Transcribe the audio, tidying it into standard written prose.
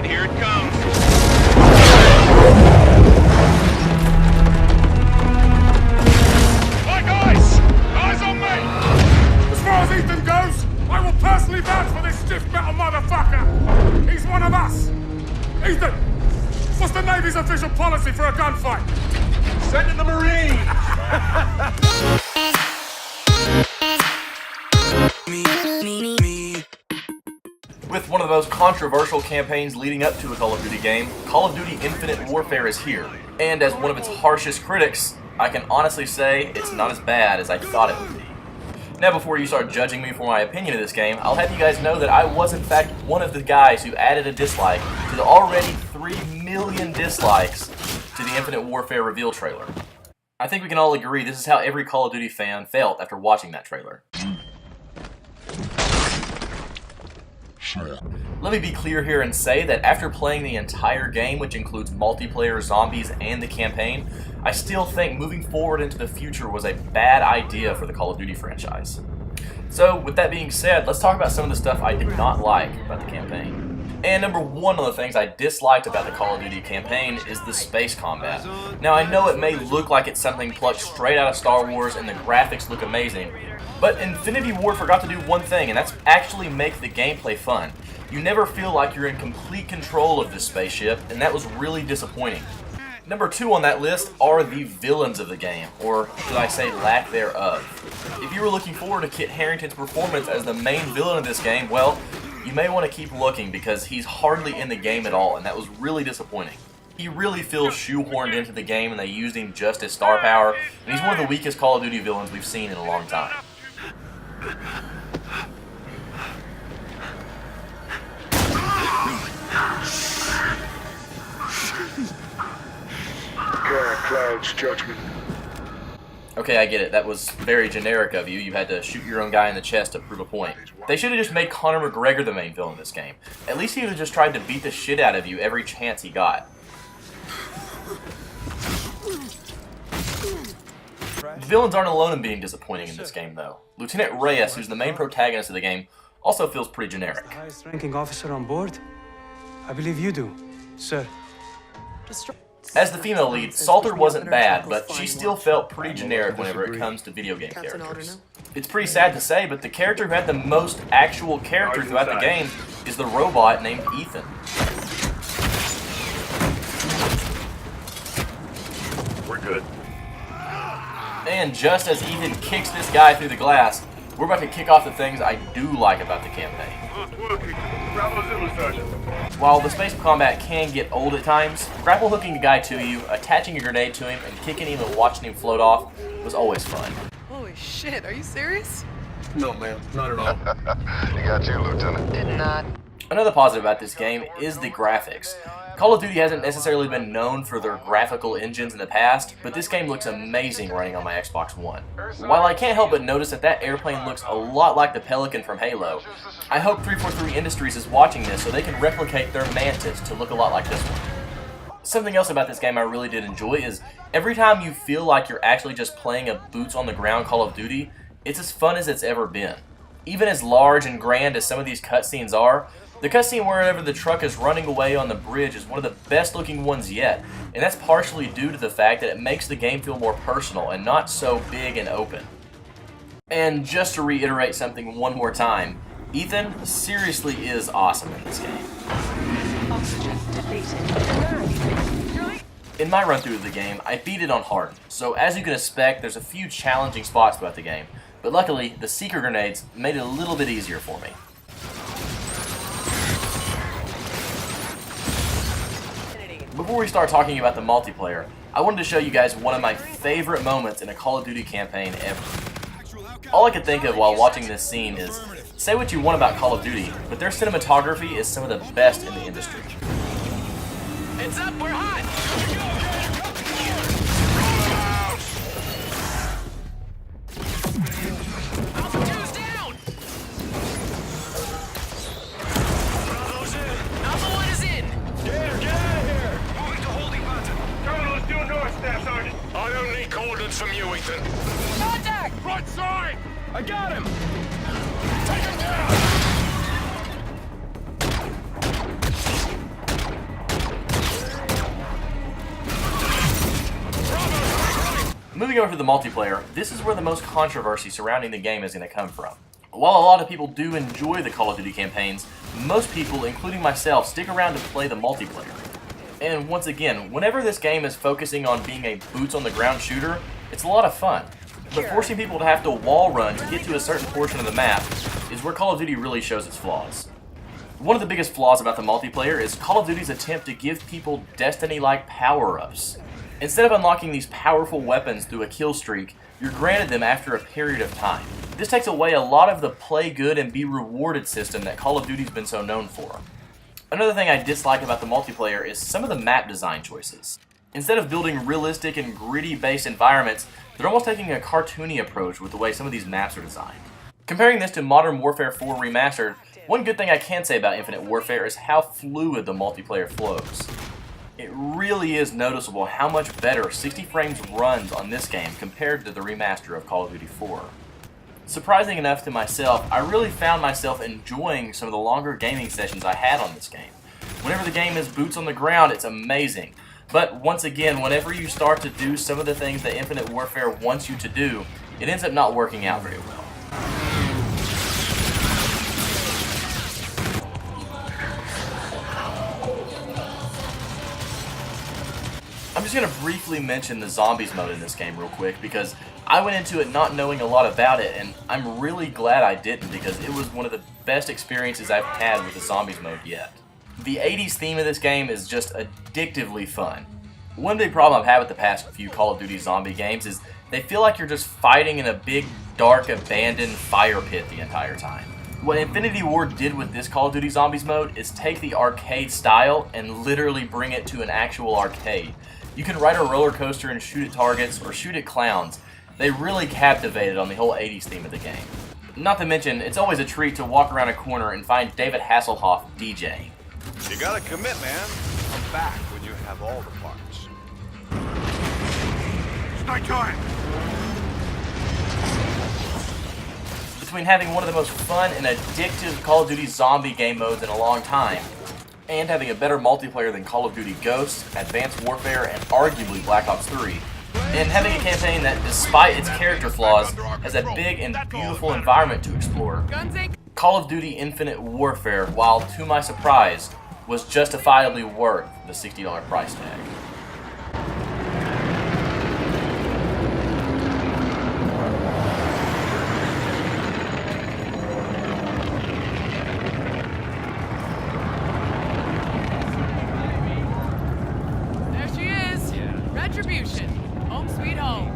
Here it comes. My guys! Eyes on me! As far as Ethan goes, I will personally vouch for this stiff metal motherfucker! He's one of us! Ethan! What's the Navy's official policy for a gunfight? Send in the Marines! With one of the most controversial campaigns leading up to a Call of Duty game, Call of Duty Infinite Warfare is here. And as one of its harshest critics, I can honestly say it's not as bad as I thought it would be. Now before you start judging me for my opinion of this game, I'll have you guys know that I was in fact one of the guys who added a dislike to the already 3 million dislikes to the Infinite Warfare reveal trailer. I think we can all agree this is how every Call of Duty fan felt after watching that trailer. Let me be clear here and say that after playing the entire game, which includes multiplayer, zombies, and the campaign, I still think moving forward into the future was a bad idea for the Call of Duty franchise. So, with that being said, let's talk about some of the stuff I did not like about the campaign. And number one of the things I disliked about the Call of Duty campaign is the space combat. Now, I know it may look like it's something plucked straight out of Star Wars and the graphics look amazing, but Infinity Ward forgot to do one thing, and that's actually make the gameplay fun. You never feel like you're in complete control of this spaceship, and that was really disappointing. Number two on that list are the villains of the game, or should I say lack thereof. If you were looking forward to Kit Harington's performance as the main villain of this game, well, you may want to keep looking because he's hardly in the game at all, and that was really disappointing. He really feels shoehorned into the game, and they used him just as star power, and he's one of the weakest Call of Duty villains we've seen in a long time. Cloud's judgment. Okay, I get it. That was very generic of you. You had to shoot your own guy in the chest to prove a point. They should have just made Conor McGregor the main villain in this game. At least he would have just tried to beat the shit out of you every chance he got. The villains aren't alone in being disappointing in this game, though. Lieutenant Reyes, who's the main protagonist of the game, also feels pretty generic. The highest ranking officer on board? I believe you do, sir. As the female lead, Salter wasn't bad, but she still felt pretty generic whenever it comes to video game characters. It's pretty sad to say, but the character who had the most actual character throughout the game is the robot named Ethan. We're good. And just as Ethan kicks this guy through the glass, we're about to kick off the things I do like about the campaign. While the space combat can get old at times, grapple hooking the guy to you, attaching a grenade to him, and kicking him and watching him float off was always fun. Holy shit, are you serious? No, ma'am, not at all. You got you, Lieutenant. Did not. Another positive about this game is the graphics. Call of Duty hasn't necessarily been known for their graphical engines in the past, but this game looks amazing running on my Xbox One. While I can't help but notice that airplane looks a lot like the Pelican from Halo, I hope 343 Industries is watching this so they can replicate their Mantis to look a lot like this one. Something else about this game I really did enjoy is every time you feel like you're actually just playing a boots-on-the-ground Call of Duty, it's as fun as it's ever been. Even as large and grand as some of these cutscenes are, the cutscene wherever the truck is running away on the bridge is one of the best looking ones yet, and that's partially due to the fact that it makes the game feel more personal and not so big and open. And just to reiterate something one more time, Ethan seriously is awesome in this game. In my run through of the game, I beat it on hard, so as you can expect, there's a few challenging spots throughout the game, but luckily, the seeker grenades made it a little bit easier for me. Before we start talking about the multiplayer, I wanted to show you guys one of my favorite moments in a Call of Duty campaign ever. All I could think of while watching this scene is, say what you want about Call of Duty, but their cinematography is some of the best in the industry. Heads up, we're hot! Altitude's down! Bravo's in. Alpha 1 is in. Get out of here! Moving to holding pattern. Terminal is due north, Staff Sergeant. I don't need coordinates from you, Ethan. Contact! Right side! I got him! Take him down! moving over to the multiplayer, this is where the most controversy surrounding the game is going to come from. While a lot of people do enjoy the Call of Duty campaigns, most people, including myself, stick around to play the multiplayer. And once again, whenever this game is focusing on being a boots-on-the-ground shooter, it's a lot of fun. But forcing people to have to wall run to get to a certain portion of the map is where Call of Duty really shows its flaws. One of the biggest flaws about the multiplayer is Call of Duty's attempt to give people Destiny-like power-ups. Instead of unlocking these powerful weapons through a kill streak, you're granted them after a period of time. This takes away a lot of the play good and be rewarded system that Call of Duty's been so known for. Another thing I dislike about the multiplayer is some of the map design choices. Instead of building realistic and gritty based environments, they're almost taking a cartoony approach with the way some of these maps are designed. Comparing this to Modern Warfare 4 Remastered, one good thing I can say about Infinite Warfare is how fluid the multiplayer flows. It really is noticeable how much better 60 frames runs on this game compared to the remaster of Call of Duty 4. Surprising enough to myself, I really found myself enjoying some of the longer gaming sessions I had on this game. Whenever the game is boots on the ground, it's amazing. But once again, whenever you start to do some of the things that Infinite Warfare wants you to do, it ends up not working out very well. I'm just going to briefly mention the zombies mode in this game real quick because I went into it not knowing a lot about it, and I'm really glad I didn't because it was one of the best experiences I've had with the zombies mode yet. The 80s theme of this game is just addictively fun. One big problem I've had with the past few Call of Duty zombie games is they feel like you're just fighting in a big, dark, abandoned fire pit the entire time. What Infinity Ward did with this Call of Duty Zombies mode is take the arcade style and literally bring it to an actual arcade. You can ride a roller coaster and shoot at targets or shoot at clowns. They really captivated on the whole 80s theme of the game. Not to mention, it's always a treat to walk around a corner and find David Hasselhoff DJing. You gotta commit, man. Come back when you have all the parts. Stay going. Between having one of the most fun and addictive Call of Duty zombie game modes in a long time, and having a better multiplayer than Call of Duty Ghosts, Advanced Warfare, and arguably Black Ops 3, and having a campaign that, despite its character flaws, has a big and beautiful environment to explore, Call of Duty Infinite Warfare, while to my surprise, was justifiably worth the $60 price tag. There she is. Retribution. Home sweet home.